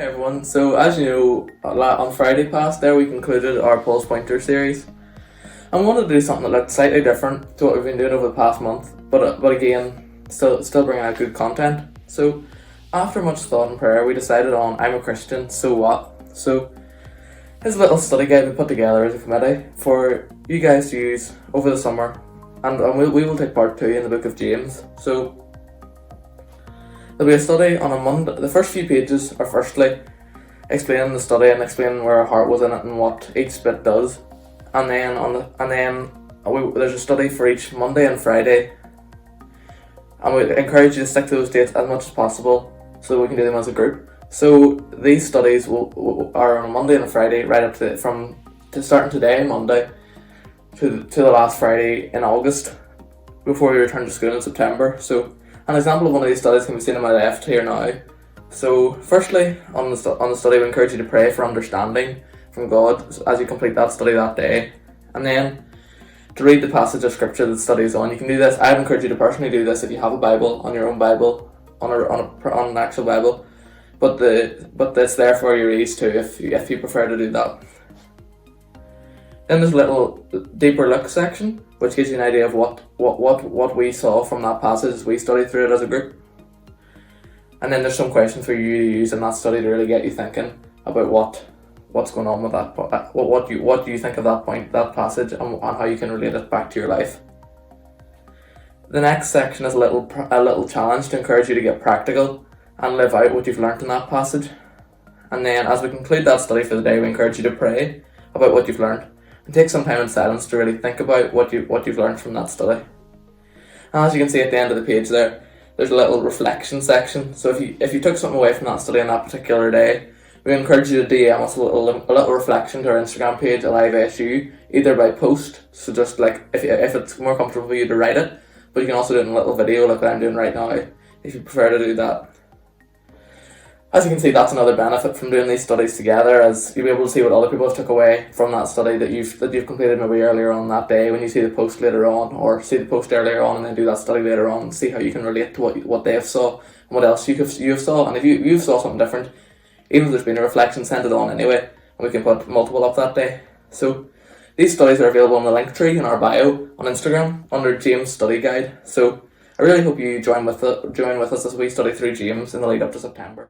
Hey everyone, so as you know, on Friday past there we concluded our Pulse Pointer series. I wanted to do something that looked slightly different to what we've been doing over the past month, but again, still bringing out good content. So after much thought and prayer, we decided on I'm a Christian, so what? So here's a little study guide we put together as a committee for you guys to use over the summer, and we will take part 2 in the book of James. So there'll be a study on a Monday. The first few pages are firstly explaining the study and explaining where our heart was in it and what each bit does, and then there's a study for each Monday and Friday, and we encourage you to stick to those dates as much as possible so that we can do them as a group. So these studies are on a Monday and a Friday, right up to starting today, Monday, to the last Friday in August, before we return to school in September. So an example of one of these studies can be seen on my left here now. So firstly, on the study, we encourage you to pray for understanding from God as you complete that study that day, and then to read the passage of scripture that the study is on. You can do this. I'd encourage you to personally do this if you have a Bible, on your own Bible, on an actual Bible, but it's there for your ease too if you prefer to do that. Then there's a little deeper look section, which gives you an idea of what we saw from that passage as we studied through it as a group. And then there's some questions for you to use in that study to really get you thinking about what's going on with that. What do you think of that passage, and how you can relate it back to your life. The next section is a little challenge to encourage you to get practical and live out what you've learnt in that passage. And then as we conclude that study for the day, we encourage you to pray about what you've learnt and take some time in silence to really think about what you've learnt from that study. And as you can see at the end of the page there's a little reflection section. So if you took something away from that study on that particular day, we encourage you to DM us a little reflection to our Instagram page, AliveSU, either by post, so just like if it's more comfortable for you to write it, but you can also do it in a little video like what I'm doing right now, if you prefer to do that. As you can see, that's another benefit from doing these studies together, as you'll be able to see what other people have took away from that study that you've completed maybe earlier on that day when you see the post later on, or see the post earlier on and then do that study later on, and see how you can relate to what they have saw and what else you have saw. And if you saw something different, even if there's been a reflection, send it on anyway, and we can put multiple up that day. So these studies are available on the link tree in our bio on Instagram under James Study Guide. So I really hope you join with us as we study through James in the lead up to September.